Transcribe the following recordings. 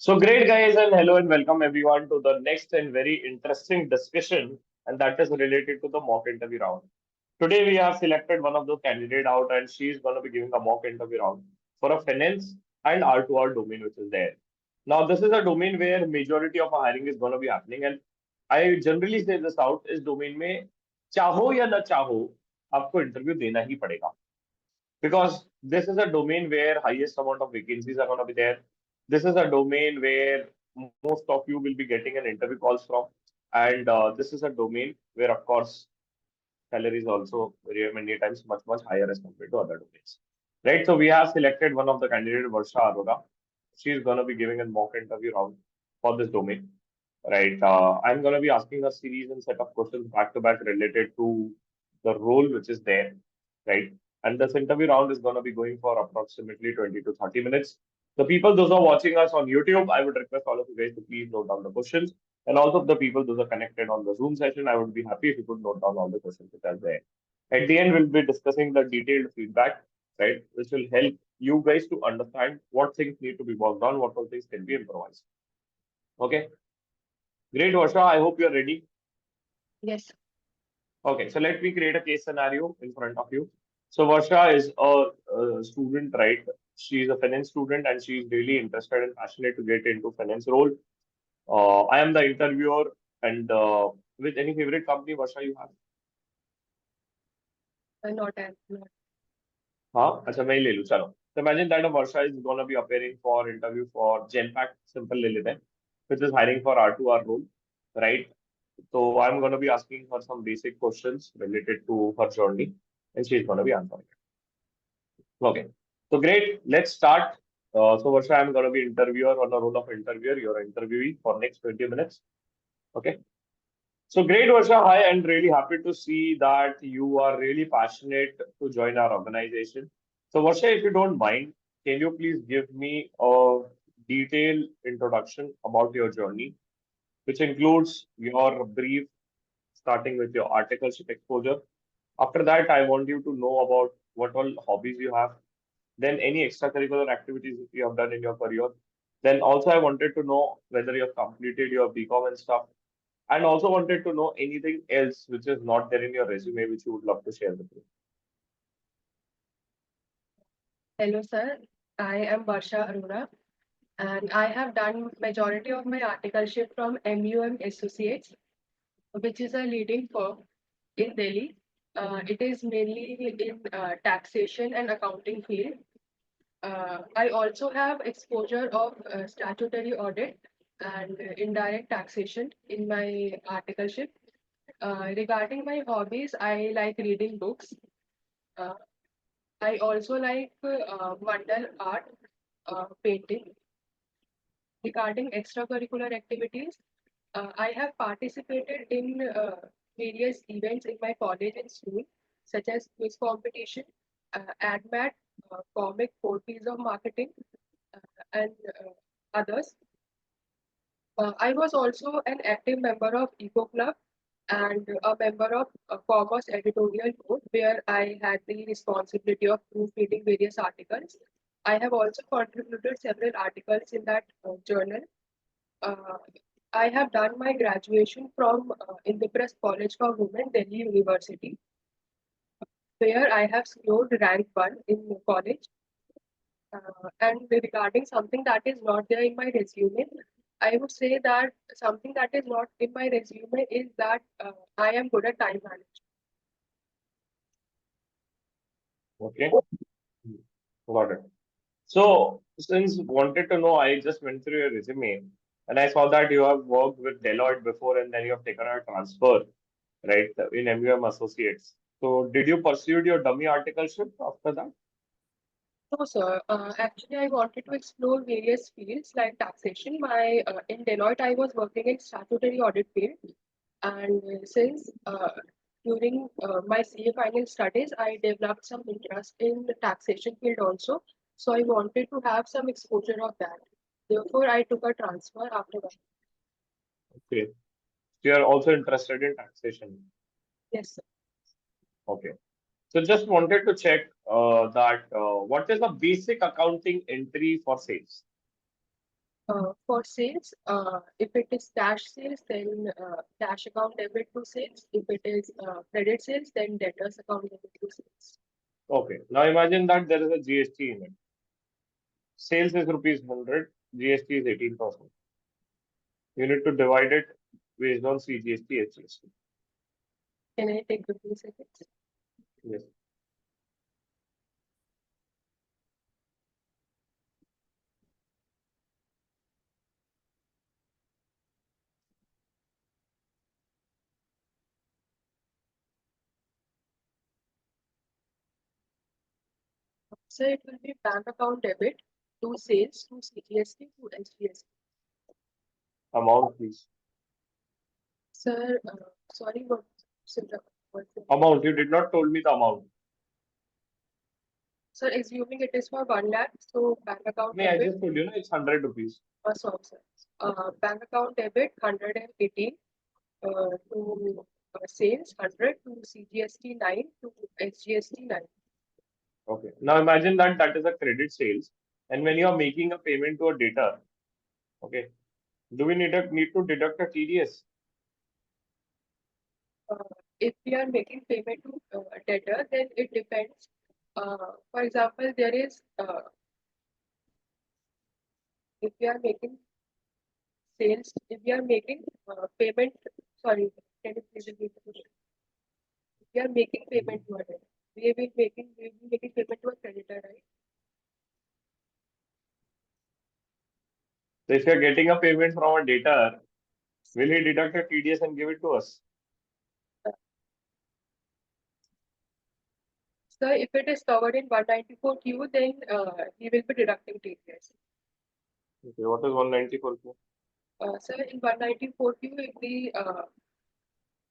So great guys, and hello and welcome everyone to the next and very interesting discussion, and that is related to the mock interview round. Today we have selected one of the candidate out, and she is going to be giving a mock interview round for a finance and R2R domain which is there. Now this is a domain where majority of hiring is going to be happening, and I generally say this out इस domain में चाहो या न चाहो आपको interview देना ही पड़ेगा because this is a domain where highest amount of vacancies are going to be there. This is a domain where most of you will be getting an interview calls from, and this is a domain where, of course, salary is also very many times much higher as compared to other domains. Right. So we have selected one of the candidate, Varsha Arora. She is going to be giving a mock interview round for this domain. Right. I'm going to be asking a series and set of questions back to back related to the role which is there. Right. And this interview round is going to be going for approximately 20 to 30 minutes. The people, those who are watching us on YouTube, I would request all of you guys to please note down the questions. And also the people, those are connected on the Zoom session, I would be happy if you could note down all the questions which are there. At the end, we'll be discussing the detailed feedback, right, which will help you guys to understand what things need to be worked on, what all things can be improvised. Okay, great, Varsha. I hope you're ready. Yes. Okay, so let me create a case scenario in front of you. So Varsha is a student, right? She is a finance student and she is really interested and passionate to get into finance role. I am the interviewer, and with any favorite company, Varsha, you have? Not as not. हाँ अच्छा मैं ही ले लूँ चलो. So imagine that a Varsha is gonna be appearing for interview for Genpact. Simple ले लेते हैं, which is hiring for R2R role, right? So I'm gonna be asking her some basic questions related to her journey, and she's gonna be answering. Okay. So great. Let's start. So Varsha, I'm gonna be interviewer on the role of interviewer. You're interviewee for next 20 minutes. Okay. So great, Varsha. Hi, and really happy to see that you are really passionate to join our organization. So Varsha, if you don't mind, can you please give me a detailed introduction about your journey, which includes your brief, starting with your articleship exposure. After that, I want you to know about what all hobbies you have, then any extracurricular activities you have done in your career. Then also, I wanted to know whether you have completed your BCom and stuff, and also wanted to know anything else which is not there in your resume, which you would love to share with me. Hello, sir. I am Barsha Arora, and I have done majority of my articleship from MUM Associates, which is a leading firm in Delhi. It is mainly in taxation and accounting field. I also have exposure of statutory audit and indirect taxation in my articleship. Regarding my hobbies, I like reading books. Uh, I also like mandal art, painting. Regarding extracurricular activities, I have participated in various events in my college and school, such as quiz competition, AdMat, comic portraits of marketing, and others. I was also an active member of Eco Club and a member of a Commerce editorial board, where I had the responsibility of proofreading various articles. I have also contributed several articles in that journal. Uh, I have done my graduation from Indraprasth College for Women, Delhi University, where I have scored rank 1 in college. And regarding something that is not there in my resume, I would say that something that is not in my resume is that I am good at time management. Okay, got it. So since wanted to know, I just went through your resume and I saw that you have worked with Deloitte before and then you have taken a transfer, right, in MUM Associates. So did you pursue your dummy articleship after that? So, sir, actually, I wanted to explore various fields like taxation. My in Deloitte, I was working in statutory audit field, and since during my CA final studies, I developed some interest in the taxation field also. So I wanted to have some exposure of that. Therefore, I took a transfer after that. Okay. So you are also interested in taxation. Yes, sir. Okay. So just wanted to check that what is the basic accounting entry for sales? For sales, if it is cash sales, then cash account debit to sales. If it is credit sales, then debtors account debit to sales. Okay. Now imagine that there is a GST in it. Sales is rupees 100, GST is 18%. You need to divide it based on CGST, HGST. Can I take 15 seconds? Yes. So it will be bank account debit to sales to CGST to SGST. Amount, please. Sir, sorry, so what's the Amount. You did not told me the amount. Sir, assuming it is for 1 lakh, so bank account No, I debit, just told you, no, it's 100 rupees. sorry, sir. Bank account debit 118 to sales 100 to CGST 9 to SGST 9. Okay. Now imagine that that is a credit sales, and when you are making a payment to a debtor, okay, do we need to deduct a TDS? If we are making payment to a debtor, then it depends. For example, there is if we are making sales, if we are making payment, sorry, can you please repeat the question? If we are making payment to a debtor, we will be making payment to a creditor, right? So if you are getting a payment from a debtor, will he deduct a TDS and give it to us? So if it is covered in 194Q, then he will be deducting TDS. Okay, what is 194Q? So in 194Q, if the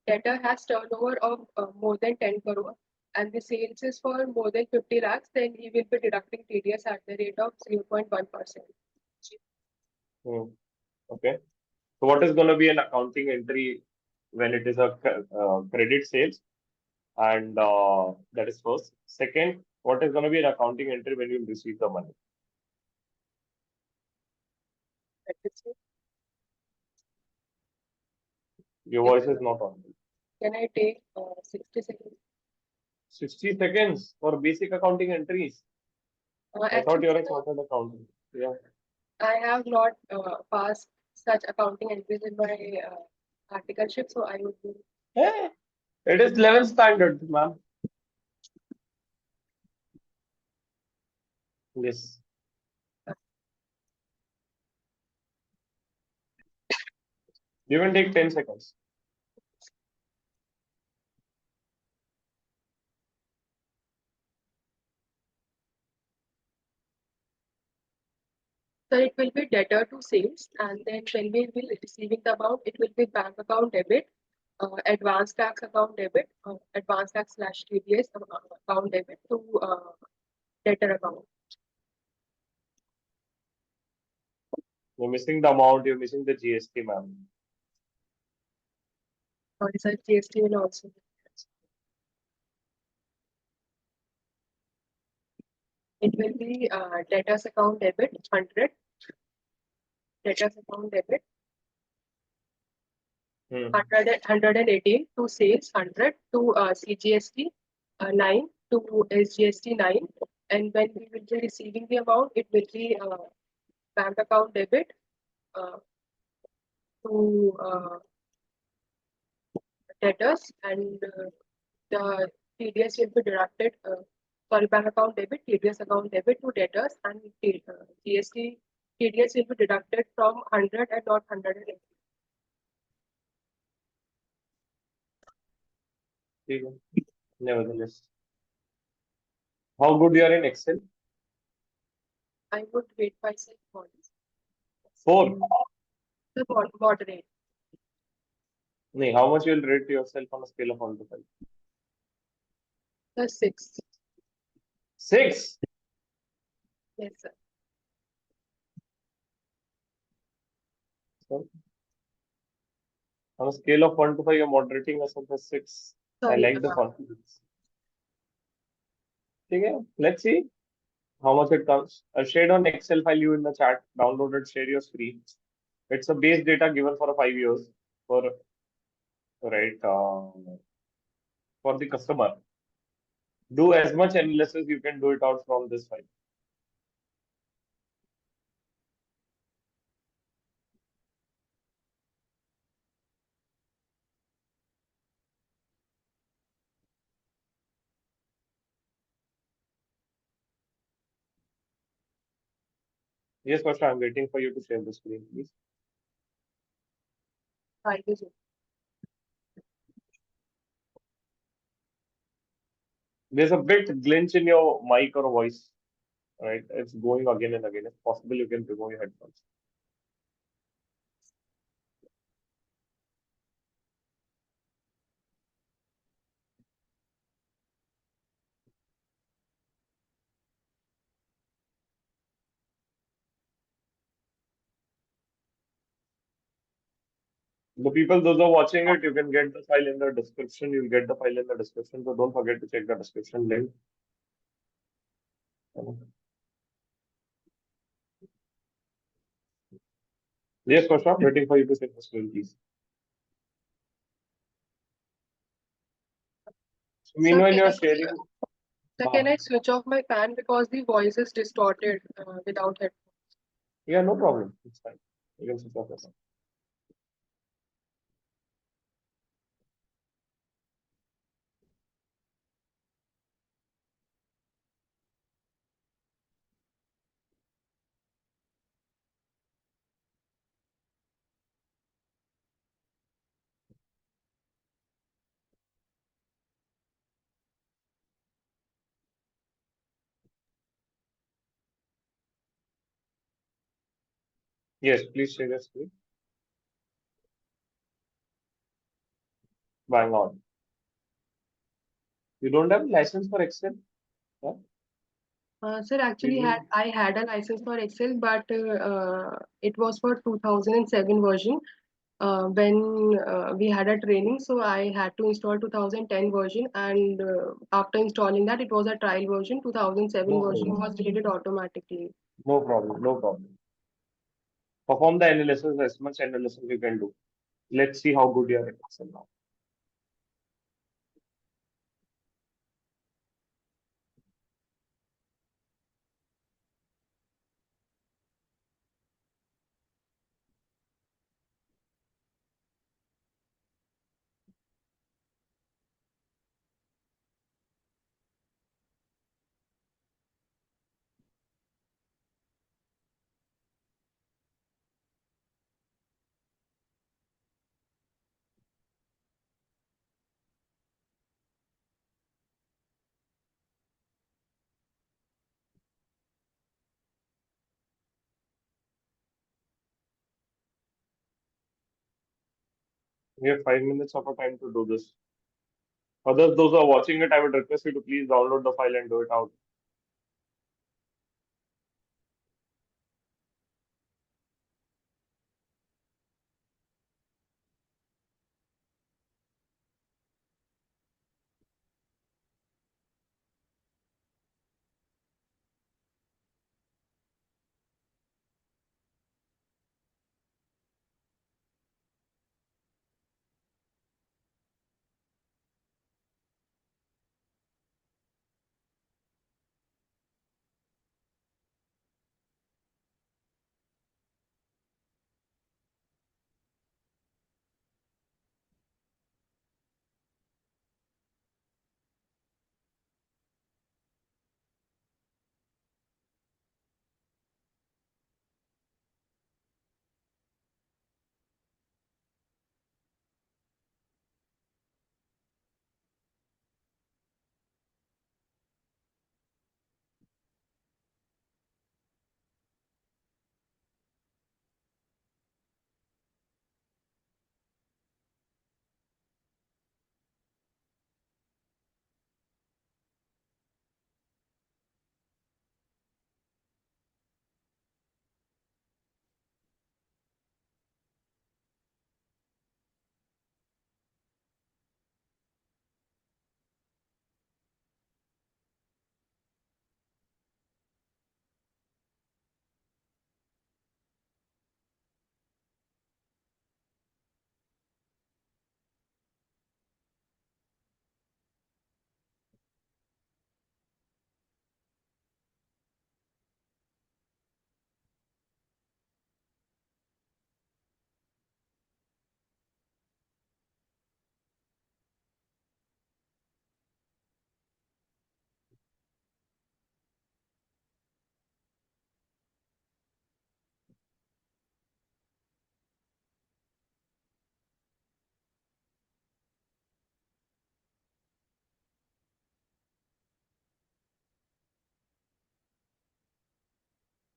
debtor has turnover of more than 10 crore and the sales is for more than 50 lakhs, then he will be deducting TDS at the rate of 0.1%. Okay. So what is going to be an accounting entry when it is a credit sales? And that is first. Second, what is going to be an accounting entry when you receive the money? That is it. Your Yes, voice is not on. can I take 60 seconds? 60 seconds for basic accounting entries. I thought Actually, you're a chartered accountant. Yeah. I have not passed such accounting entries in my articleship, so I would be. Yeah. It is 11th standard, ma'am. Yes. You can take 10 seconds. So it will be debtor to sales, and then when we will be receiving the amount, it will be bank account debit, advance tax account debit, advance tax slash TDS account debit to debtor account. You're missing the amount, you're missing the GST, ma'am. Or is that GST will also. It will be debtors account debit 100, debtors account debit 118 to sales 100 to CGST 9 to SGST 9, and when we will be receiving the amount, it will be bank account debit uh, to debtors, and the TDS will be deducted. Sorry, bank account debit, TDS account debit to debtors, and GST TDS will be deducted from 100 and not 180. Nevertheless. How good you are in Excel? I would rate myself modest. 4. The moderate. Nee, how much you will rate yourself on a scale of 1 to 5? The 6. 6. Yes, sir. So, on a scale of 1 to 5, you're moderating us at the 6. I Sorry. like the confidence. Okay, let's see. how much it comes. Shared on Excel file you in the chat, download it, share your screen. It's a base data given for 5 years for right for the customer. Do as much analysis you can do it out from this file. Yes, Varsha, I'm waiting for you to share the screen, please. Thank you, sir. There's a bit glitch in your mic or voice, right? It's going again and again. If possible, you can remove your headphones. The people, those who are watching it, you can get the file in the description. You'll get the file in the description. So don't forget to check the description link. Yes, Varsha, waiting for you to share the screen, please. So Sir, meanwhile, you're sharing. can Uh, I switch off my fan because the voice is distorted without it? yeah, no problem. It's fine. You can switch off your phone. Yes, please share your screen. Bang on. You don't have license for Excel? Yeah? Sir, You actually, need. I had a license for Excel, but it was for 2007 version. When we had a training, so I had to install 2010 version, and after installing that, it was a trial version. 2007 No version problem. was deleted automatically. No problem. No problem. Perform the analysis as much analysis you can do. Let's see how good you are at Excel now. We have 5 minutes of a time to do this. Others, those who are watching it, I would request you to please download the file and do it out.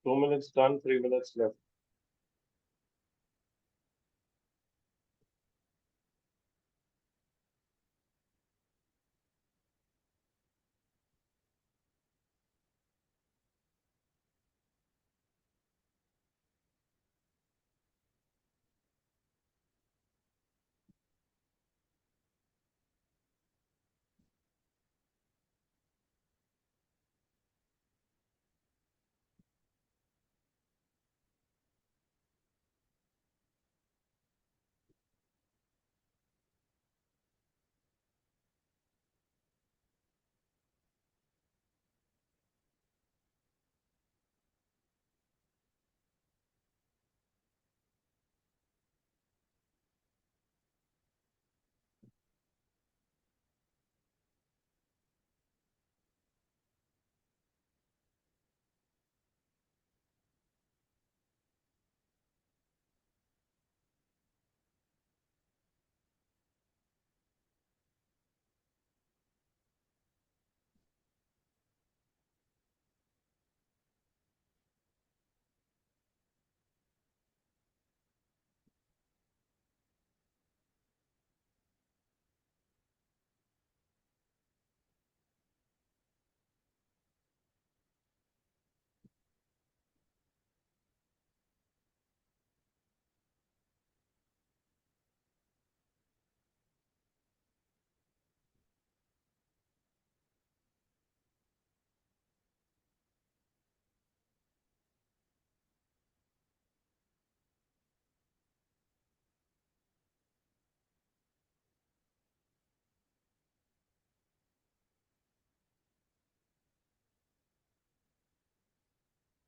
2 minutes done, 3 minutes left.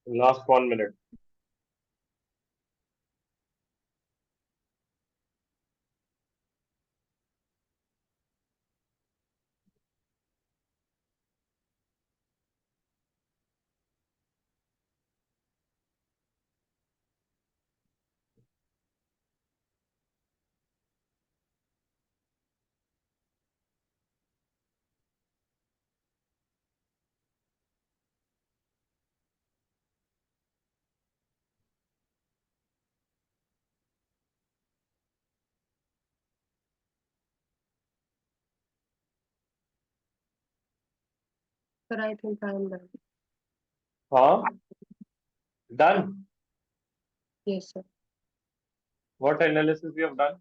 Last 1 minute. Sir, I think I am done. Huh? Done. Yes, sir. What analysis you have done?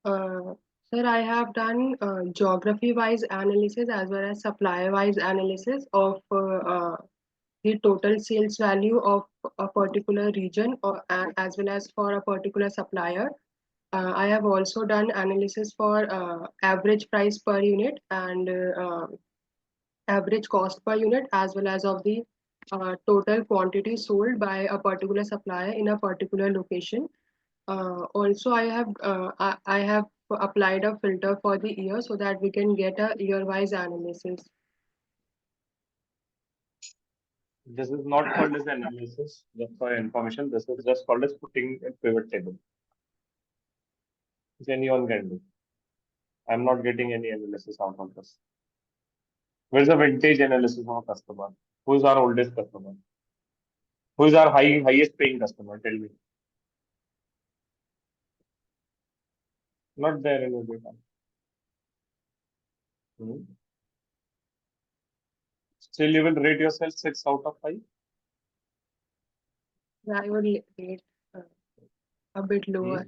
Uh, Sir, I have done geography-wise analysis as well as supplier-wise analysis of the total sales value of a particular region or as well as for a particular supplier. I have also done analysis for average price per unit and average cost per unit as well as of the total quantity sold by a particular supplier in a particular location. Also, I have applied a filter for the year so that we can get a year-wise analysis. This is not called as analysis, just for information. This is just called as putting a pivot table, which anyone can do. I'm not getting any analysis out of this. Where's the vintage analysis of a customer? Who is our oldest customer? Who is our highest paying customer? Tell me. Not there in the data. Hmm. Still, you will rate yourself 6 out of 5. I would rate uh, a bit lower,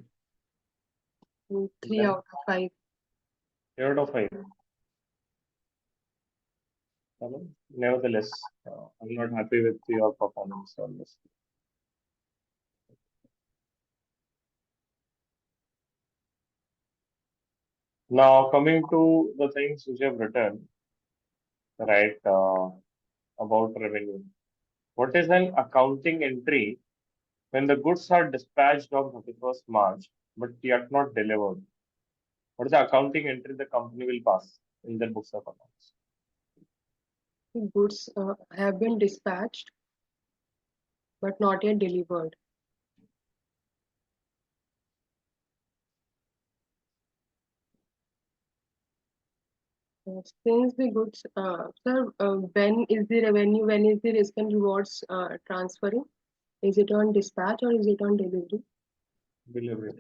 Hmm. three Then out of five. 3 out of 5. Hello? Nevertheless, I'm not happy with your performance on this. Now, coming to the things which you have written, right, about revenue. What is an accounting entry when the goods are dispatched on 31st March but yet not delivered? What is the accounting entry the company will pass in their books of accounts? Goods have been dispatched but not yet delivered. Since the goods, sir, when is the revenue, when is the risk and rewards transferring? Is it on dispatch or is it on delivery? Delivery.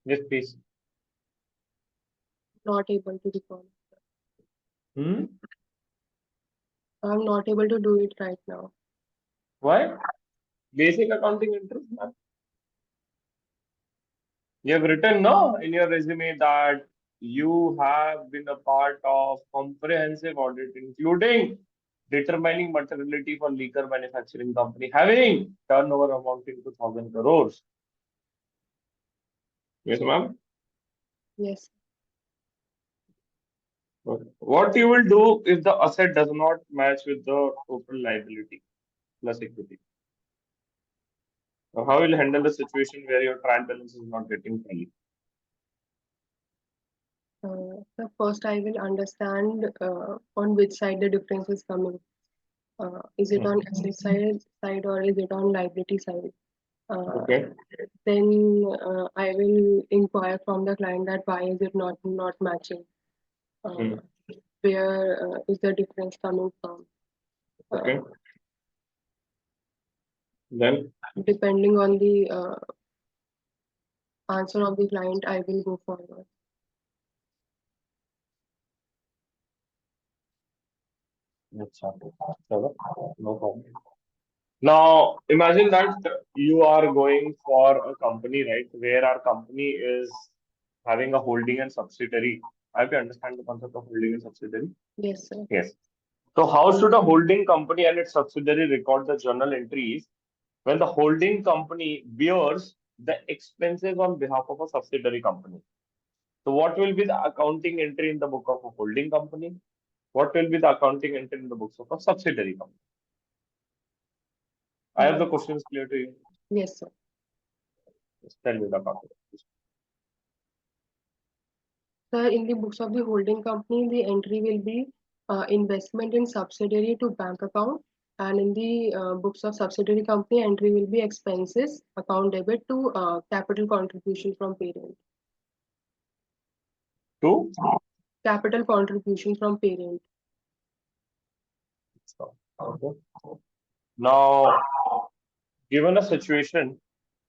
Yes, please. Not able to recall. Hmm? I'm not able to do it right now. Why? Basic accounting entries, man. You have written no in your resume that you have been a part of comprehensive audit, including determining materiality for liquor manufacturing company having turnover amounting to 1,000 crores. Yes, ma'am. Yes. Okay. What you will do if the asset does not match with the total liability plus equity? How will you handle the situation where your trial balance is not getting tally? So first, I will understand on which side the difference is coming. Is it on asset side or is it on liability side? Uh, Okay. then I will inquire from the client that why is it not matching? Hmm. Where is the difference coming from? Okay. Uh, Then Depending on the answer of the client, I will go forward. let's start. No problem. Now, imagine that you are going for a company, right, where our company is having a holding and subsidiary. I can understand the concept of holding and subsidiary. Yes, sir. Yes. So, how should a holding company and its subsidiary record the journal entries when the holding company bears the expenses on behalf of a subsidiary company? So, what will be the accounting entry in the book of a holding company? What will be the accounting entry in the books of a subsidiary company? I have Uh, the questions clear to you. yes, sir. Just tell me the accounting. Sir, in the books of the holding company, the entry will be investment in subsidiary to bank account, and in the books of subsidiary company, entry will be expenses account debit to capital contribution from parent. Two. Capital contribution from parent. Okay. Now, given a situation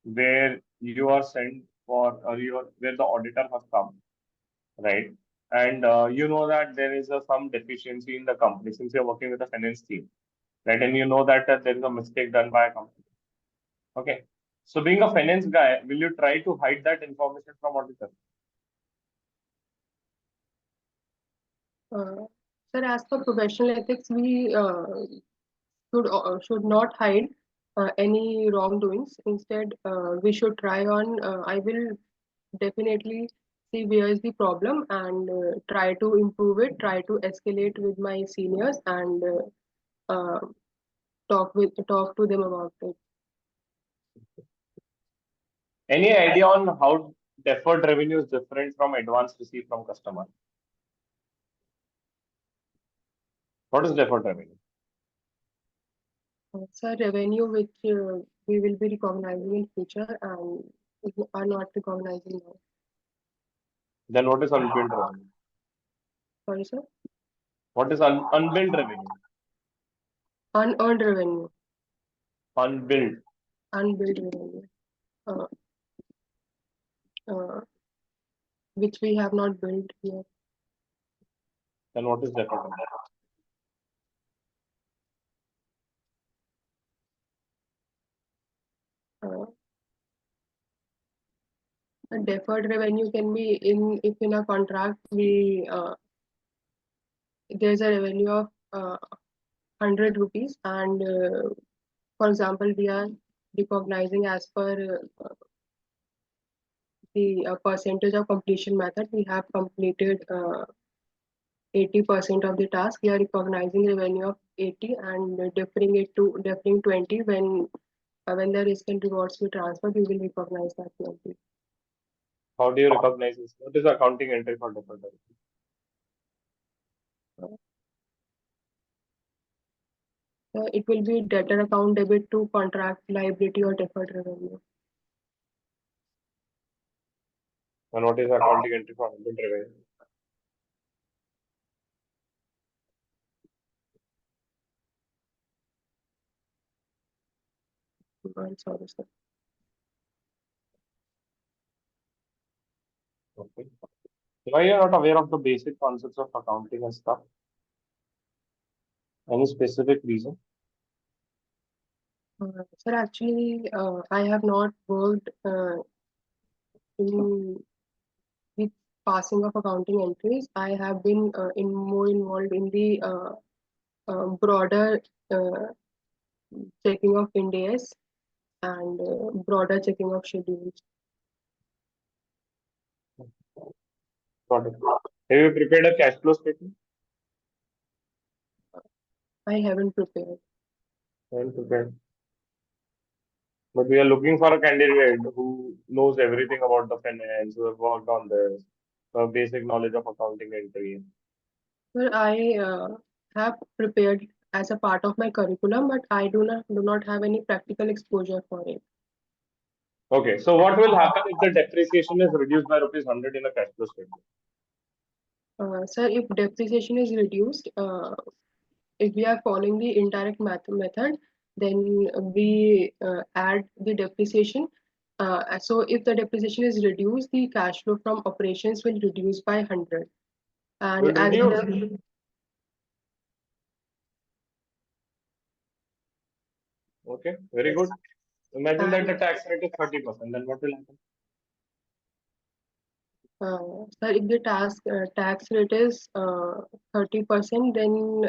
where you are sent for, or you are, where the auditor has come, right? And you know that there is some deficiency in the company since you're working with a finance team, right? And you know that there is a mistake done by a company. Okay. So, being a finance guy, will you try to hide that information from auditor? Uh, Sir, as per professional ethics, we should not hide any wrongdoings. Instead, we should try on. I will definitely see where is the problem and try to improve it. Try to escalate with my seniors and talk to them about it. Any idea on how deferred revenue is different from advance received from customer? What is deferred revenue? Sir, revenue which we will be recognizing in future and are not recognizing now. Then what is unbilled revenue? Sorry, sir. What is unbilled revenue? Unearned revenue, Unbilled. unbilled revenue, uh, uh, which we have not billed yet. Then what is deferred revenue? Uh, Deferred revenue can be in if in a contract we there's a revenue of 100 rupees and for example we are recognizing as per the percentage of completion method we have completed 80% of the task. We are recognizing revenue of 80 and deferring 20 when when the risk and rewards we transfer, we will recognize that PNL. How do you recognize this? What is the accounting entry for deferred revenue? It will be debtor account debit to contract liability or deferred revenue. And what is the accounting entry for unbilled revenue? I'm sorry, sir. Okay. Why you are not aware of the basic concepts of accounting and stuff? Any specific reason? Sir, actually, I have not worked in the passing of accounting entries. I have been more involved in the broader uh, checking of Ind-AS and broader checking of schedules. Got it. Have you prepared a cash flow statement? I haven't prepared. Haven't prepared. But we are looking for a candidate who knows everything about the finance, who have worked on this, who have basic knowledge of accounting entry. Well, I have prepared as a part of my curriculum, but I do not have any practical exposure for it. Okay, so what will happen if the depreciation is reduced by rupees 100 in a cash flow statement? Sir, if depreciation is reduced, if we are following the indirect method, then we add the depreciation. So if the depreciation is reduced, the cash flow from operations will reduce by 100. Will And as reduce. the Okay, very yes, good. Imagine that and the tax rate is 30%, then what will happen? sir, if the tax rate is 30%, then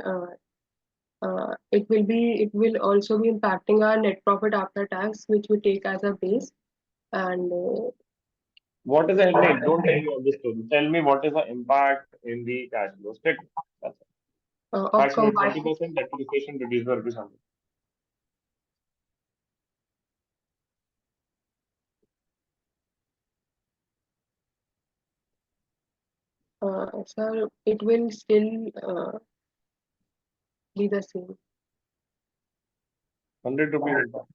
it will also be impacting our net profit after tax, which we take as a base. And What is the don't tell me all this story. Tell me what is the impact in the cash flow statement. That's it. of Tax rate combined 30%, depreciation reduced by rupees 100. sir, it will still be the same. 100 rupees impact.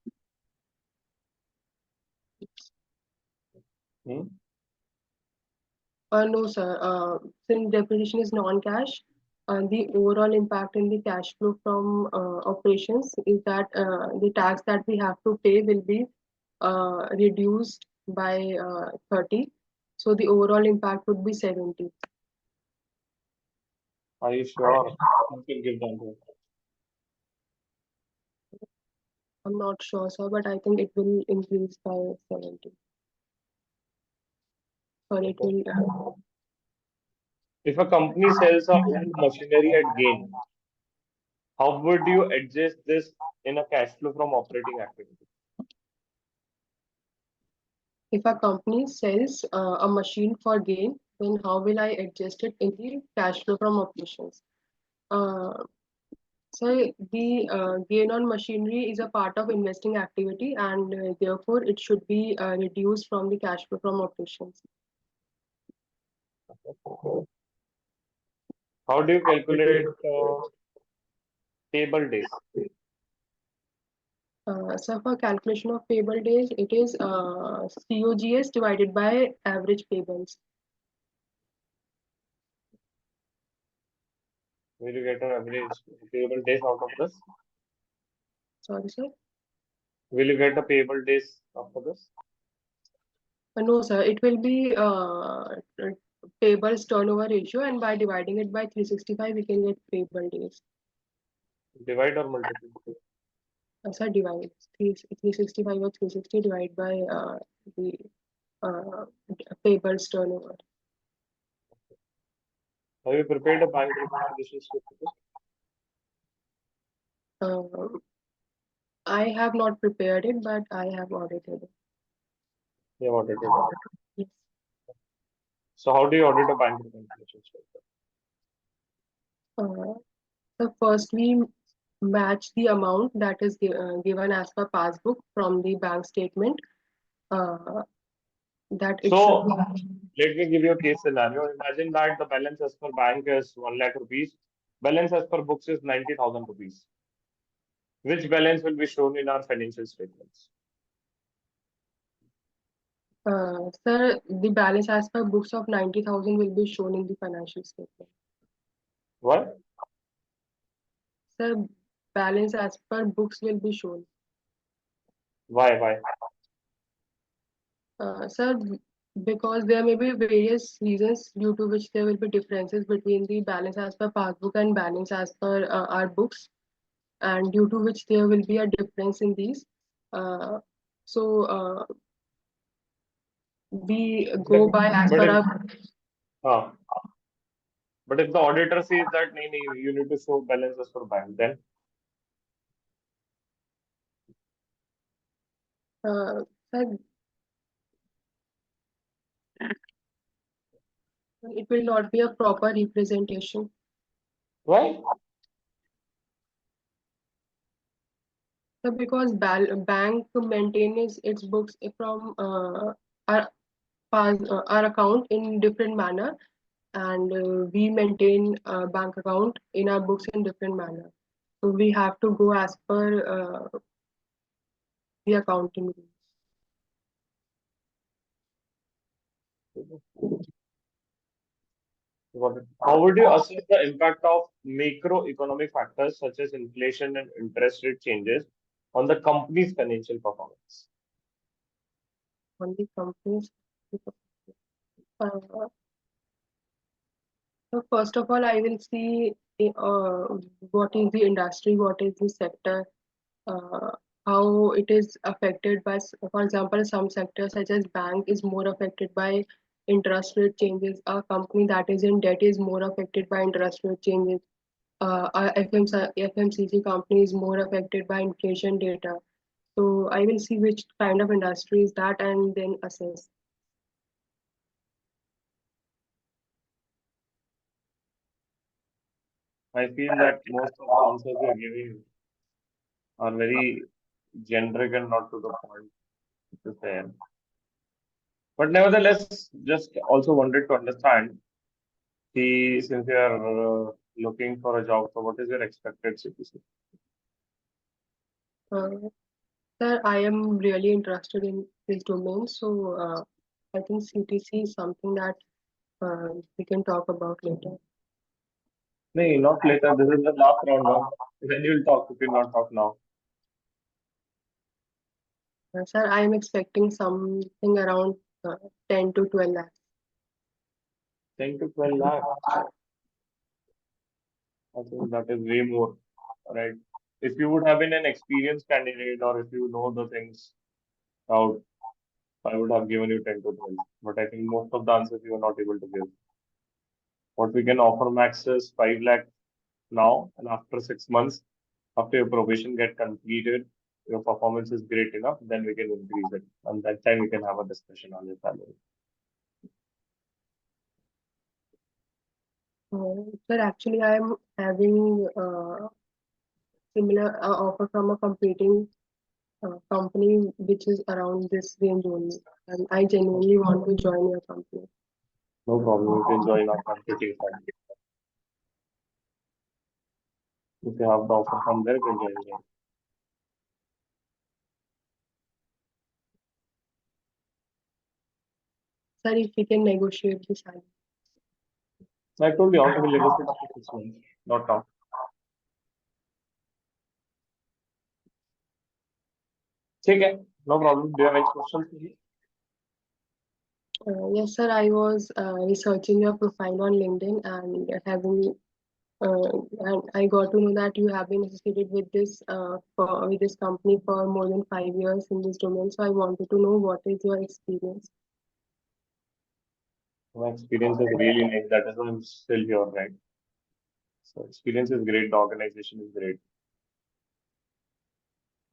Hmm? No, sir. Since depreciation is non-cash, the overall impact in the cash flow from operations is that the tax that we have to pay will be reduced by 30. So the overall impact would be 70. Are you sure? You can give the answer. I'm not sure, sir, but I think it will increase by 70. Sorry, it Okay. will. If a company sells a old machinery at gain, how would you adjust this in a cash flow from operating activity? If a company sells a machine for gain, then how will I adjust it in the cash flow from operations? Uh, so the gain on machinery is a part of investing activity, and therefore it should be reduced from the cash flow from operations. How do you calculate payable days? So for calculation of payable days, it is COGS divided by average payables. Will you get an average payable days out of this? Sorry, sir. Will you get a payable days after this? No, sir. It will be payables turnover ratio, and by dividing it by 365, we can get payable days. Divide or multiply? Sir, divide 365 or 360 divided by the uh, payables turnover. Have you prepared a bank reconciliation statement? Uh, I have not prepared it, but I have audited it. You have audited it. Yes. So how do you audit a bank reconciliation statement? Uh, so firstly, match the amount that is given as per passbook from the bank statement. Uh, that it should So let me give you a case scenario. Imagine that the balance as per bank is 1 lakh rupees. Balance as per books is 90,000 rupees. Which balance will be shown in our financial statements? sir, the balance as per books of 90,000 will be shown in the financial statement. Why? Sir, balance as per books will be shown. Why? Why? Sir, because there may be various reasons due to which there will be differences between the balance as per passbook and balance as per our books, and due to which there will be a difference in these. Uh, so we But go by as but per if our. uh, but if the auditor says that nee, nee, you need to show balance as per bank, then Sir, it will not be a proper representation. why? Sir, because bank maintains its books from our, our account in different manner, and we maintain a bank account in our books in different manner. So we have to go as per the accounting rules. Got it. How would you assess the impact of macroeconomic factors such as inflation and interest rate changes on the company's financial performance? On the companies. Uh, so first of all, I will see what is the industry, what is the sector, uh, how it is affected by, for example, some sectors such as bank is more affected by interest rate changes. A company that is in debt is more affected by interest rate changes. Our FMCG company is more affected by inflation data. So I will see which kind of industry is that and then assess. I feel that most of the answers you're giving are very generic and not to the point, to say. But nevertheless, just also wanted to understand, since you are looking for a job, so what is your expected CPC? Uh, Sir, I am really interested in this domain, so I think CTC is something that we can talk about later. No, not later. This is the last round now. Then you'll talk if you not talk now. Sir, I am expecting something around 10 to 12 lakhs. 10 to 12 lakh. I think that is way more, right? If you would have been an experienced candidate or if you know the things out, I would have given you 10 to 12. But I think most of the answers you are not able to give. What we can offer max is 5 lakh now, and after 6 months, after your probation get completed, your performance is great enough, then we can increase it. And that time we can have a discussion on your salary. Sir, actually, I am having similar offer from a competing company which is around this range only, and I genuinely want to join your company. No problem. You can join our competitive fund. If you have the offer from there, you can join there. Sir, if we can negotiate the salary. I told you how to negotiate after 6 months, not now. ठीक है, no problem. Do you have any questions for me? Yes, sir. I was researching your profile on LinkedIn and and I got to know that you have been associated with with this company for more than 5 years in this domain. So I wanted to know what is your experience. My experience is really nice. That is why I'm still here, right? So experience is great. The organization is great.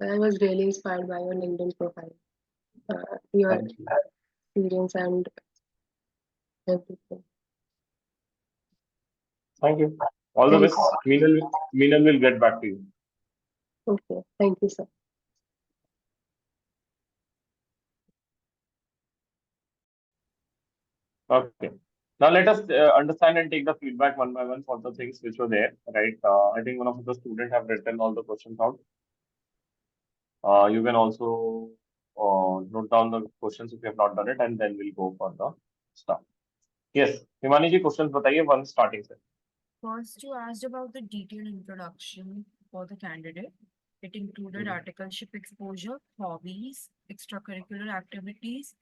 I was really inspired by your LinkedIn profile, your Thank you. experience and everything. Thank you. All the Thank best. Meenal will get back to you. Okay, thank you, sir. Okay. Now let us understand and take the feedback one by one for the things which were there, right? I think one of the students have written all the questions out. You can also note down the questions if you have not done it, and then we'll go for the stuff. Yes, Himani ji, questions बताइए one starting से. First, you asked about the detailed introduction for the candidate. It included articleship exposure, hobbies, extracurricular activities,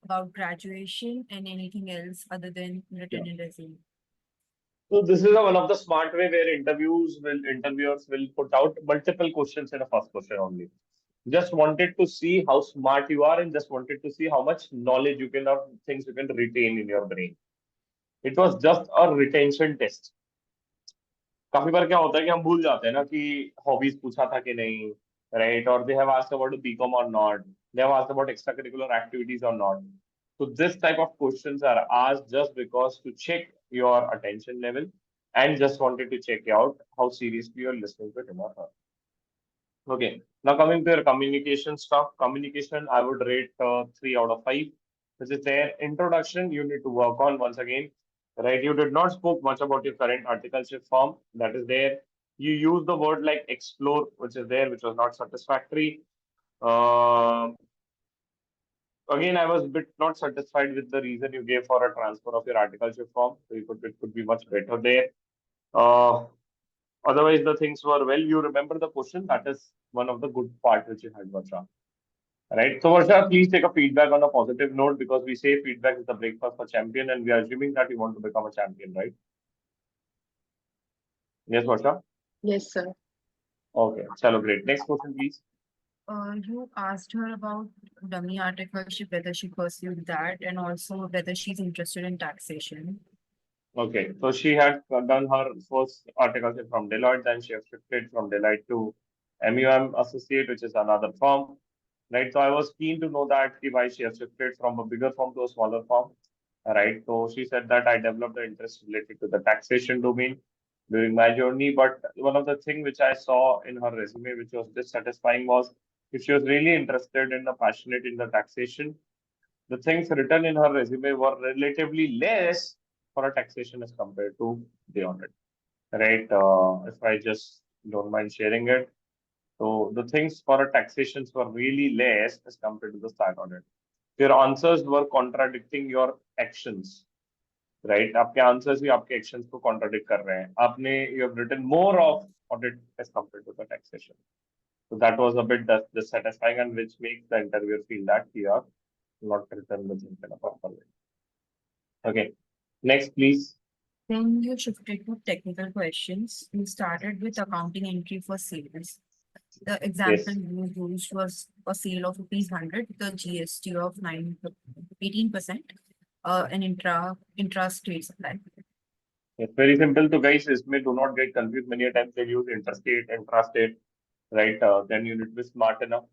about graduation, and anything else other than written in resume. So this is one of the smart way where interviewers will put out multiple questions in a first question only. Just wanted to see how smart you are and just wanted to see how much knowledge you can of things you can retain in your brain. It was just a retention test. काफी बार क्या होता है कि हम भूल जाते हैं ना कि हॉबीज पूछा था कि नहीं, राइट? और they have asked about BCom और not, they have asked about extra curricular activities और not. So this type of questions are asked just because to check your attention level and just wanted to check out how seriously you're listening to him or her. Okay, now coming to your communication stuff. Communication, I would rate 3 out of 5. This is their introduction. You need to work on once again, right? You did not spoke much about your current articleship form. That is there. You use the word like explore, which is there, which was not satisfactory. Um Again, I was a bit not satisfied with the reason you gave for a transfer of your articleship form. So it could be much better there. Uh, Otherwise, the things were well. You remember the question. That is one of the good part which you had, Varsha. Right. So, Varsha, please take a feedback on a positive note because we say feedback is the breakfast for champion, and we are assuming that you want to become a champion, right? Yes, Varsha. Yes, sir. Okay. Chalo, great. Next question, please. You asked her about dummy articleship, whether she pursued that, and also whether she's interested in taxation. Okay. So she had done her first articleship from Deloitte, then she has shifted from Deloitte to MUM Associate, which is another firm. Right. So I was keen to know that why she has shifted from a bigger firm to a smaller firm. Right. So she said that I developed the interest related to the taxation domain during my journey. But one of the things which I saw in her resume, which was dissatisfying, was if she was really interested and passionate in the taxation, the things written in her resume were relatively less for a taxation as compared to the audit. Right. If I just don't mind sharing it. So the things for a taxations were really less as compared to the start audit. Your answers were contradicting your actions, right? आपके answers भी आपके actions को contradict कर रहे हैं. आपने you have written more of audit as compared to the taxation. So that was a bit dissatisfying and which makes the interviewer feel that you are not written the things in a proper way. Okay, next please. Then you shifted to technical questions. You started with accounting entry for sales. The example Yes. you used was a sale of rupees 100 with a GST of 18%, an intra-state supply. It's very simple to guys. इसमें do not get confused. Many a times they use interstate, intrastate, right? Then you need to be smart enough.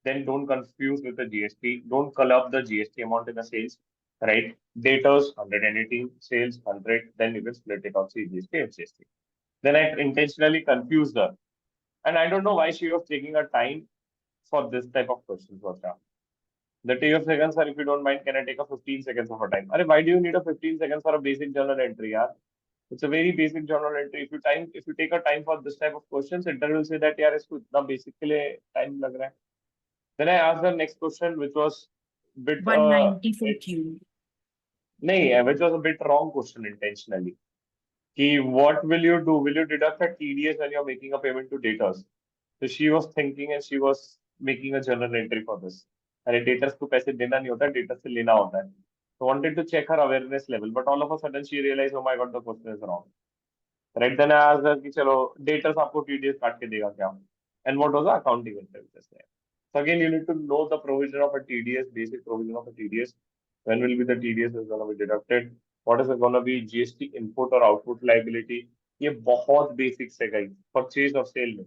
Then don't confuse with the GST. Don't call up the GST amount in the sales, right? Debtors 118, sales 100. Then you can split it off GST and GST. Then I intentionally confused her, and I don't know why she was taking her time for this type of questions. Varsha. The take of seconds, sir, if you don't mind, can I take a 15 seconds of her time? Arey, why do you need a 15 seconds for a basic journal entry, yaar? It's a very basic journal entry. If you take a time for this type of questions, interview will say that yaar इसको इतना basic के लिए time लग रहा है. Then I asked the next question, which was bit 194 Q. नहीं, which was a bit wrong question intentionally. Ki, what will you do? Will you deduct a TDS when you're making a payment to daters? So she was thinking and she was making a journal entry for this. अरे daters को पैसे देना नहीं होता, daters से लेना होता है. So wanted to check her awareness level, but all of a sudden she realized, oh my god, the question is wrong. Right, then I asked her कि चलो daters आपको TDS काट के देगा क्या? And what was the accounting entry just there? So again, you need to know the provision of a TDS, basic provision of a TDS. When will be the TDS is going to be deducted? What is going to be GST input or output liability? ये बहुत basics है guys. Purchase or sale में,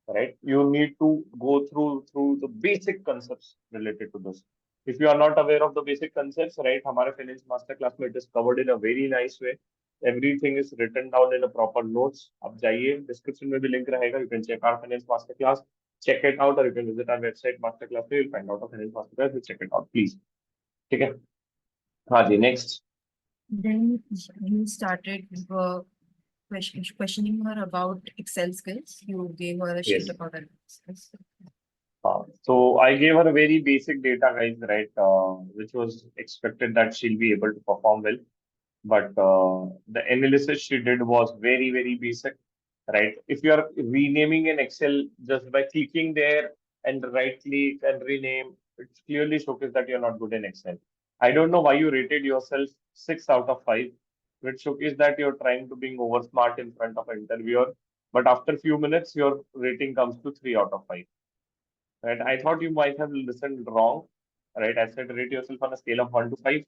right? You need to go through the basic concepts related to this. If you are not aware of the basic concepts, right? हमारे finance master class में it is covered in a very nice way. Everything is written down in a proper notes. आप जाइए, description में भी link रहेगा. You can check our finance masterclass, check it out, or you can visit our website masterclass. You'll find out our finance masterclass. You check it out, please. ठीक है? हाँ जी, next. Then you started questioning her about Excel skills. You gave her a sheet Yes. about analysis. So I gave her a very basic data, guys, right? Which was expected that she'll be able to perform well. But the analysis she did was very, very basic, right? If you are renaming an Excel just by clicking there and right click and rename, it clearly showcases that you're not good in Excel. I don't know why you rated yourself 6 out of 5, which showcases that you're trying to being over smart in front of an interviewer. But after a few minutes, your rating comes to 3 out of 5. Right? I thought you might have listened wrong. Right? I said rate yourself on a scale of 1 to 5.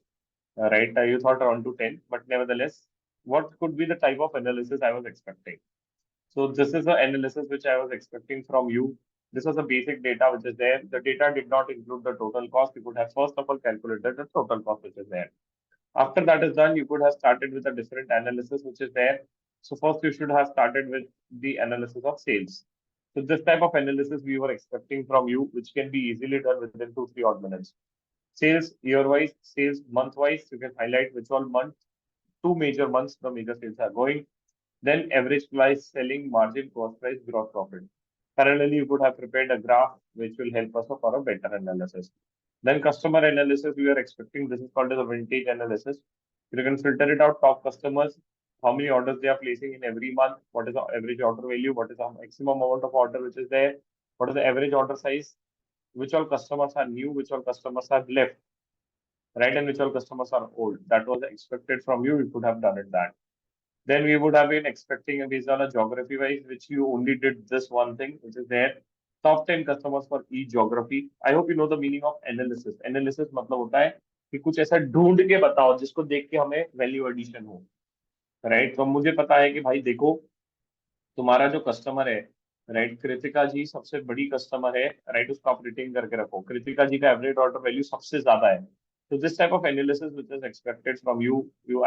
Right? You thought 1 to 10, but nevertheless, what could be the type of analysis I was expecting? So this is the analysis which I was expecting from you. This was the basic data which is there. The data did not include the total cost. You could have first of all calculated the total cost which is there. After that is done, you could have started with a different analysis which is there. So first you should have started with the analysis of sales. So this type of analysis we were expecting from you, which can be easily done within 2-3 odd minutes. Sales year-wise, sales month-wise, you can highlight which all month, 2 major months the major sales are going. Then average price, selling, margin, cost price, gross profit. Parallelly, you could have prepared a graph which will help us for a better analysis. Then customer analysis, we are expecting this is called as a vintage analysis. You can filter it out, top customers, how many orders they are placing in every month, what is the average order value, what is the maximum amount of order which is there, what is the average order size, which all customers are new, which all customers are left, right, and which all customers are old. That was expected from you. You could have done it that. Then we would have been expecting based on a geography wise, which you only did this one thing, which is there. Top 10 customers for each geography. I hope you know the meaning of analysis. Analysis मतलब होता है कि कुछ ऐसा ढूंढ के बताओ जिसको देख के हमें वैल्यू एडिशन हो, राइट? तो मुझे पता है कि भाई देखो, तुम्हारा जो कस्टमर है, राइट, कृतिका जी सबसे बड़ी कस्टमर है, राइट, उसको आप रेटिंग करके रखो, कृतिका जी का एवरेज ऑर्डर वैल्यू सबसे ज्यादा है. So this type of analysis which is expected from you,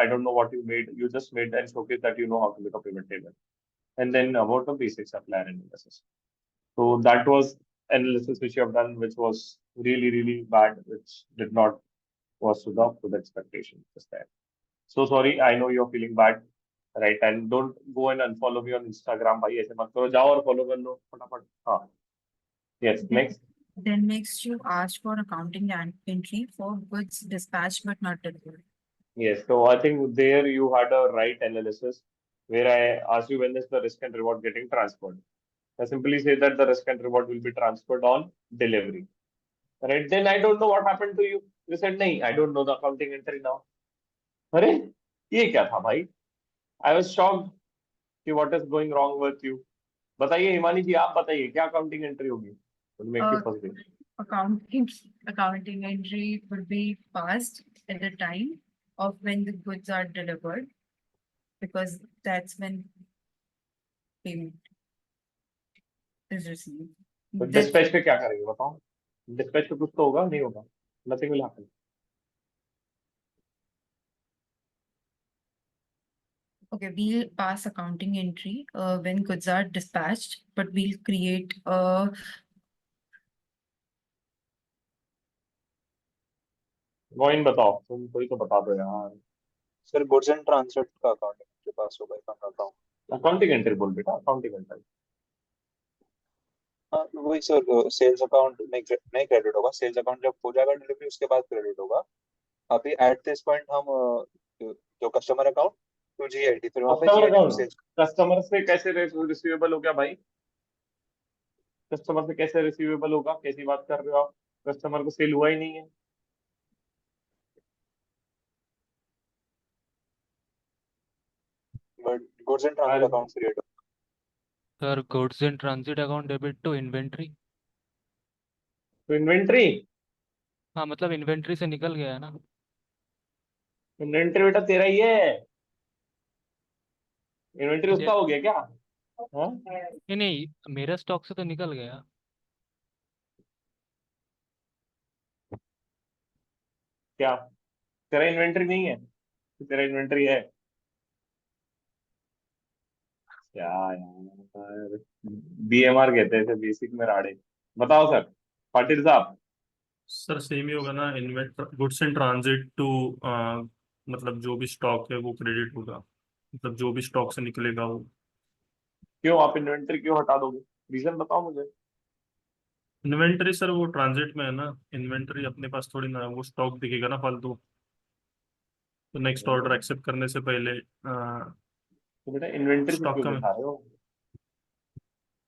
I don't know what you made, you just made and showcase that you know how to make a pivot table. And then about the basic supplier analysis. So that was analysis which you have done, which was really, really bad, which did not was to the expectation just there. So sorry, I know you're feeling bad, right? And don't go and unfollow me on Instagram, भाई ऐसे मत करो, जाओ और follow कर लो फटाफट. हाँ. Yes, next. Then next you asked for accounting and entry for goods dispatched but not delivered. Yes, so I think there you had a right analysis where I asked you when is the risk and reward getting transferred. I simply say that the risk and reward will be transferred on delivery. Right? Then I don't know what happened to you. You said, "Nahi, I don't know the accounting entry now." अरे ये क्या था भाई? I was shocked कि what is going wrong with you. बताइए हिमानी जी, आप बताइए क्या अकाउंटिंग एंट्री होगी? Would make you first day. Accounting entry would be passed at the time of when the goods are delivered, because that's when payment is received. तो That's, dispatch पे क्या करेंगे बताओ? डिस्पैच पे कुछ तो होगा, नहीं होगा? Nothing will happen. okay, we'll pass accounting entry when goods are dispatched, but we'll create a Moin बताओ, तुम कोई तो बता दो यार. सर गुड्स एंड ट्रांसपोर्ट का अकाउंट के पास होगा if I'm not wrong. Accounting entry बोल बेटा, अकाउंटिंग एंट्री. हाँ वही सर, सेल्स अकाउंट नहीं क्रेडिट होगा. सेल्स अकाउंट जब हो जाएगा डिलीवरी उसके बाद क्रेडिट होगा. अभी एट दिस पॉइंट हम जो कस्टमर अकाउंट टू जीआईटी, फिर वहाँ पे customer GIT to account, sales. Customer से कैसे रिसीवेबल हो गया भाई? कस्टमर से कैसे रिसीवेबल होगा? कैसी बात कर रहे हो आप? कस्टमर को सेल हुआ ही नहीं है. But goods and transport account create होगा. Sir goods in transit account debit to inventory. तो इन्वेंट्री, हाँ मतलब इन्वेंट्री से निकल गया है ना. इन्वेंट्री बेटा तेरा ही है. इन्वेंट्री ये- उसका हो गया क्या? हाँ? नहीं नहीं, मेरा स्टॉक से तो निकल गया. क्या तेरा इन्वेंट्री नहीं है? तो तेरा इन्वेंट्री है. क्या यार, BMR कहते हैं बेसिक में राड़े। बताओ सर, पाटिल साहब। सर सेम ही होगा ना, invent goods in transit too, मतलब जो भी स्टॉक है वो क्रेडिट होगा, मतलब जो भी स्टॉक से निकलेगा वो। क्यों आप इन्वेंट्री क्यों हटा दोगे? रीजन बताओ मुझे। इन्वेंटरी सर वो ट्रांजिट में है ना, इन्वेंटरी अपने पास थोड़ी ना है, वो स्टॉक दिखेगा ना फालतू। तो नेक्स्ट ऑर्डर एक्सेप्ट करने से पहले तो बेटा इन्वेंट्री में स्टॉक क्यों का। दिखा रहे हो?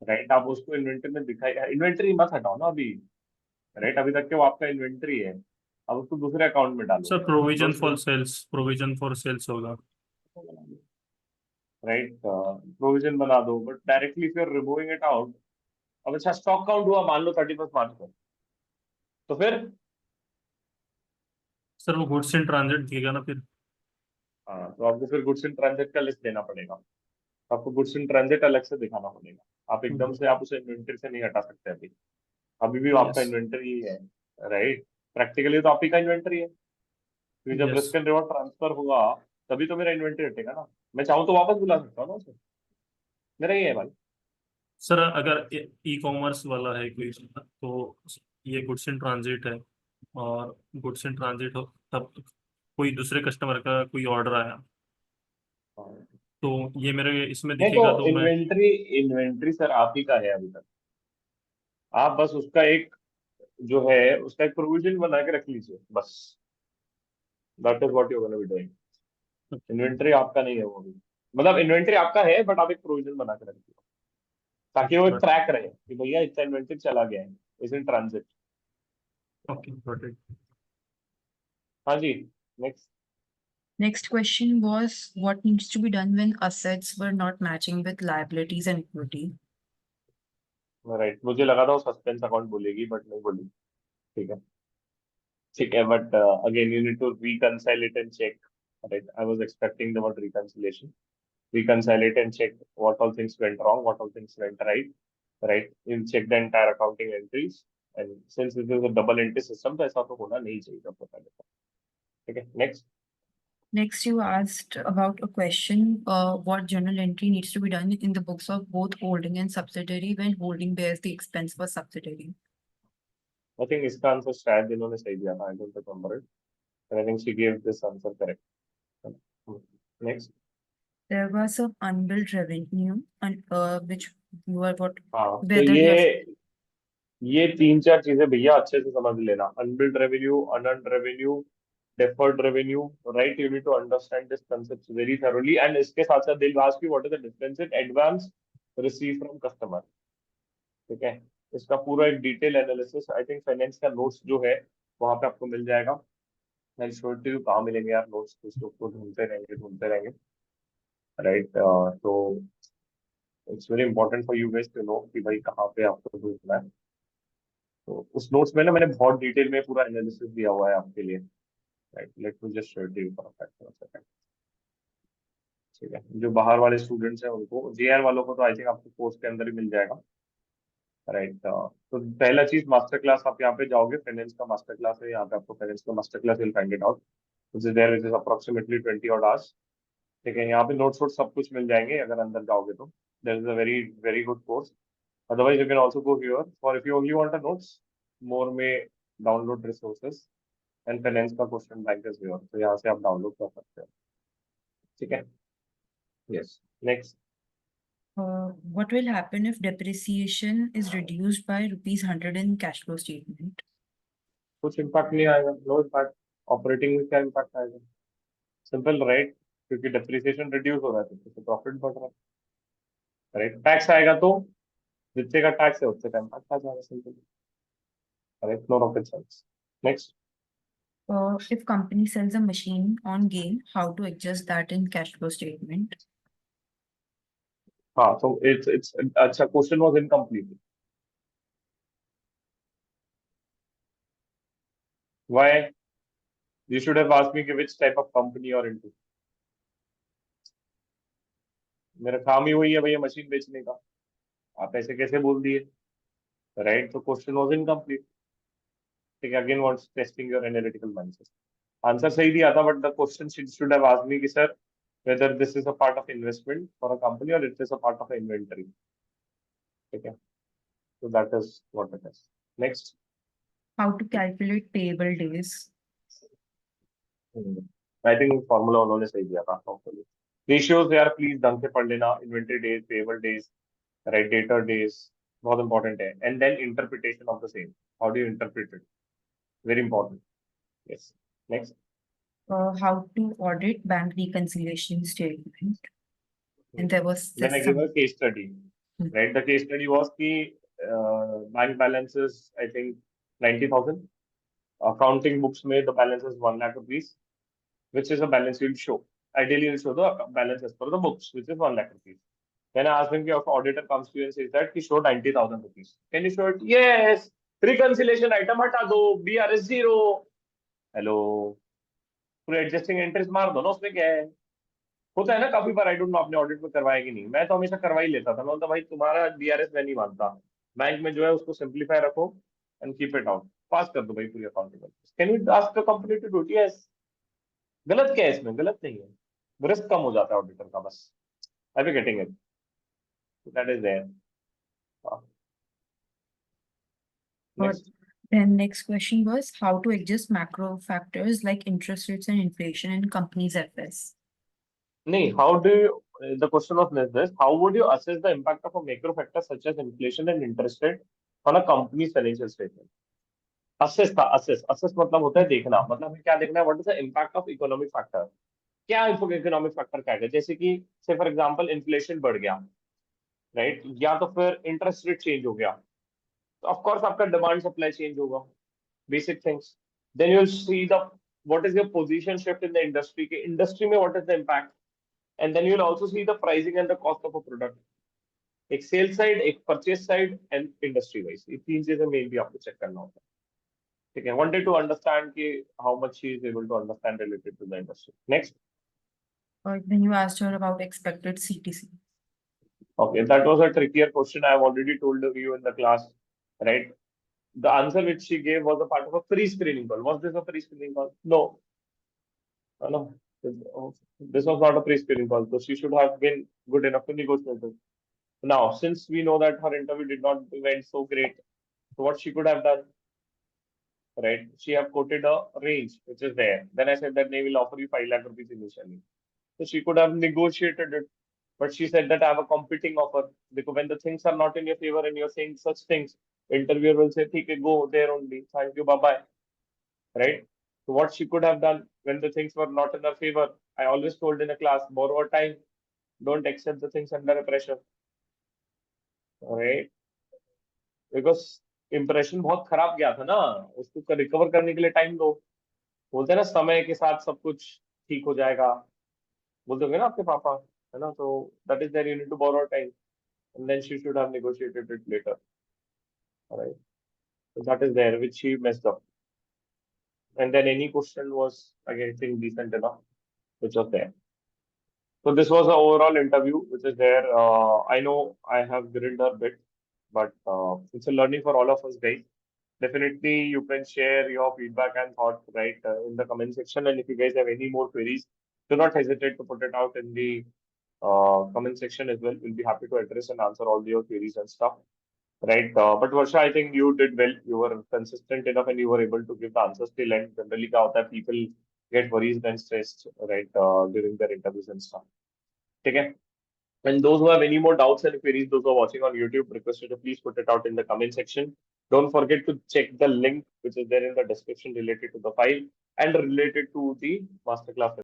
राइट, आप उसको इन्वेंट्री में दिखाई, इन्वेंट्री मत हटाओ ना अभी। राइट, अभी तक के वो आपका इन्वेंट्री है। अब उसको दूसरे अकाउंट में डालो। सर प्रोविजन दोस्त for sales, provision for sales होगा। राइट, प्रोविजन बना दो, बट डायरेक्टली फिर रिमूविंग इट आउट। अब अच्छा, स्टॉक काउंट हुआ मान लो 31 मार्च को, तो फिर? सर वो गुड्स इन ट्रांजिट दिखेगा ना फिर। हाँ, तो आपको फिर गुड्स इन ट्रांजिट का लिस्ट देना पड़ेगा। आपको गुड्स इन ट्रांजिट अलग से दिखाना पड़ेगा। आप एकदम से आप उसे इन्वेंट्री से नहीं हटा सकते अभी। अभी भी वो आपका यस। इन्वेंट्री ही है। राइट, प्रैक्टिकली तो आप ही का इन्वेंट्री है, क्योंकि जब yes risk and reward transfer होगा तभी तो मेरा इन्वेंट्री हटेगा ना। मैं चाहूँ तो वापस बुला सकता हूँ ना उसे, मेरा ही है भाई। सर, अगर ई कॉमर्स वाला है कोई तो ये गुड्स इन ट्रांजिट है, और गुड्स इन ट्रांजिट हो तब कोई दूसरे कस्टमर का कोई ऑर्डर आया हाँ। तो ये मेरे इसमें नहीं तो दिखेगा तो मैं। इन्वेंट्री, इन्वेंट्री सर आप ही का है अभी तक। आप बस उसका एक जो है उसका एक प्रोविजन बना के रख लीजिए बस। That is what you gonna be doing. Inventory आपका नहीं है वो अभी। मतलब इन्वेंट्री आपका है, बट आप एक प्रोविजन बना के रखिए, ताकि वो एक ट्रैक रहे कि भैया इतना इन्वेंट्री चला गया है, is in transit. Okay, got it. हाँ जी, next. Next question was what needs to be done when assets were not matching with liabilities and equity. Right, मुझे लगा था वो सस्पेंस अकाउंट बोलेगी बट नहीं बोली। ठीक है, ठीक है, but again you need to reconcile it and check. Right, I was expecting the word reconciliation. Reconcile it and check what all things went wrong, what all things went right. Right, you check the entire accounting entries, and since this is a double entry system तो ऐसा तो होना नहीं चाहिए सबसे पहले तो। ठीक है, next. Next, you asked about a question, what journal entry needs to be done in the books of both holding and subsidiary when holding bears the expense for subsidiary. I think इसका answer शायद इन्होंने सही दिया था, I don't remember it, but I think she gave this answer correct. Next. There was some unbilled revenue and which you are what हाँ, तो whether they are ये तीन चार चीजें भैया अच्छे से समझ लेना। Unbilled revenue, unearned revenue, deferred revenue. Right, you need to understand this concept very thoroughly, and इसके साथ साथ they'll ask you what is the difference in advance receive from customer. ठीक है, इसका पूरा एक detail analysis I think finance का notes जो है वहां पे आपको मिल जाएगा। मैं श्योर टू कहाँ मिलेंगे यार नोट्स, उसको ढूंढते रहेंगे ढूंढते रहेंगे। राइट, तो it's very important for you guys to know कि भाई कहाँ पे आपको ढूंढना है। तो उस नोट्स में ना मैंने बहुत डिटेल में पूरा एनालिसिस दिया हुआ है आपके लिए। Right, let me just show you for a second. ठीक है, जो बाहर वाले स्टूडेंट्स हैं उनको, जेआर वालों को तो आई थिंक आपको कोर्स के अंदर ही मिल जाएगा। राइट, तो पहला चीज मास्टर क्लास, आप यहाँ पे जाओगे, फाइनेंस का मास्टर क्लास है यहाँ पे, आपको फाइनेंस का master class will find it out, which is there, which is approximately 20 odd hours। ठीक है, यहाँ पे नोट्स वोट्स सब कुछ मिल जाएंगे अगर अंदर जाओगे तो। There is a very very good course. Otherwise, you can also go here for if you only want the notes, more में download resources and finance का question bank is here, तो यहाँ से आप डाउनलोड कर सकते हैं। ठीक है, yes, next। what will happen if depreciation is reduced by ₹100 in cash flow statement? कुछ इम्पैक्ट नहीं आएगा, नो इम्पैक्ट। ऑपरेटिंग में क्या इम्पैक्ट आएगा? सिंपल, राइट, क्योंकि डेप्रिसिएशन रिड्यूस हो रहा है तो प्रॉफिट बढ़ रहा है। राइट, टैक्स आएगा तो जितने का टैक्स है उतने का इम्पैक्ट आ जाएगा, simple. Right, no rocket science. Next. If company sells a machine on gain, how to adjust that in cash flow statement? हाँ, तो इट्स अच्छा, question was incomplete. Why? You should have asked me कि which type of company you're into. मेरा काम ही वही है भैया, machine बेचने का। आप ऐसे कैसे बोल दिए? राइट, तो क्वेश्चन वाज इनकम्प्लीट। ठीक है, again wants testing your analytical mindset. Answer सही दिया था, but the question should have asked me कि sir whether this is a part of investment for a company or it is a part of inventory. Okay, so that is what it is. Next. How to calculate payable days. I think formula उन्होंने सही दिया था hopefully. Ratios यार please ढंग से पढ़ लेना. Inventory days, payable days, right, debtor days बहुत important है. And then interpretation of the same. How do you interpret it? Very important. Yes. Next. How to audit bank reconciliation statement. And there was Then I just give some. a case study. Right. The case study was the bank balance is I think 90,000. Accounting books में the balance is 1 lakh rupees, which is a balance you'll show. Ideally, you'll show the balance as per the books, which is 1 lakh rupees. Then I ask him, if auditor comes to you and says that he showed 90,000 rupees. Can you show it? Yes. Reconciliation item हटा दो, BRS 0. Hello. पूरे adjusting entries मार दो ना, उसमें क्या है? होता है ना काफी बार. आई डोंट नो आपने ऑडिट में करवाया कि नहीं. मैं तो हमेशा करवा ही लेता था. मैं बोलता भाई तुम्हारा बीआरएस मैं नहीं मानता. बैंक में जो है उसको सिंप्लीफाई रखो and keep it out. Pass कर दो भाई पूरी accounting. Can you ask the company to do? Yes. गलत क्या है इसमें? गलत नहीं है. रिस्क कम हो जाता है ऑडिटर का बस. I be getting it. That is there. But then next question was how to adjust macro factors like interest rates and inflation in companies' FS. No, how do you, the question was this, how would you assess the impact of a macro factor such as inflation and interest rate on a company's financial statement? Assess था, assess मतलब होता है देखना. मतलब हमें क्या देखना है? What is the impact of economic factor? क्या इकोनॉमिक फैक्टर क्या है? जैसे कि से फॉर एग्जांपल इन्फ्लेशन बढ़ गया, राइट, या तो फिर इंटरेस्ट रेट चेंज हो गया, तो ऑफ कोर्स आपका डिमांड सप्लाई चेंज होगा. Basic things. Then you will see the what is your position shift in the industry. के इंडस्ट्री में what is the impact. And then you will also see the pricing and the cost of a product. एक sales side, एक purchase side and industry wise. ये तीन चीजें main भी आपको check करना होता है. ठीक है. वांटेड टू अंडरस्टैंड कि how much she is able to understand related to the industry. Next. Then you asked her about expected CTC. Okay, that was a trickier question. I have already told you in the class, right? The answer which she gave was a part of a pre-screening call. Was this a pre-screening call? No. No. This was not a pre-screening call. So she should have been good enough to negotiate it. Now, since we know that her interview did not went so great, so what she could have done, right? She have quoted a range which is there. Then I said that they will offer you 5 lakh rupees initially. So she could have negotiated it. But she said that I have a competing offer. Because when the things are not in your favor and you're saying such things, interviewer will say, okay, go there only. Thank you, bye-bye. Right? So what she could have done when the things were not in her favor, I always told in a class, borrow time. Don't accept the things under a pressure. Right? Because impression बहुत खराब गया था ना, उसको recover करने के लिए time दो. बोलते हैं ना समय के साथ सब कुछ ठीक हो जाएगा. बोलते होंगे ना आपके पापा, है ना? तो that is there, you need to borrow time. And then she should have negotiated it later. All right. So that is there, which she messed up. And then any question was, again, I think decent enough, which was there. So this was the overall interview, which is there. I know I have grilled her a bit, but it's a learning for all of us, guys. Definitely, you can share your feedback and thoughts, right, in the comment section. And if you guys have any more queries, do not hesitate to put it out in the comment section as well. We'll be happy to address and answer all your queries and stuff. Right. But Varsha, I think you did well. You were consistent enough and you were able to give the answers till end. Generally, क्या होता है, people get worried and stressed, right, during their interviews and stuff. Okay. And those who have any more doubts and queries, those who are watching on YouTube, request you to please put it out in the comment section. Don't forget to check the link which is there in the description related to the file and related to the masterclass.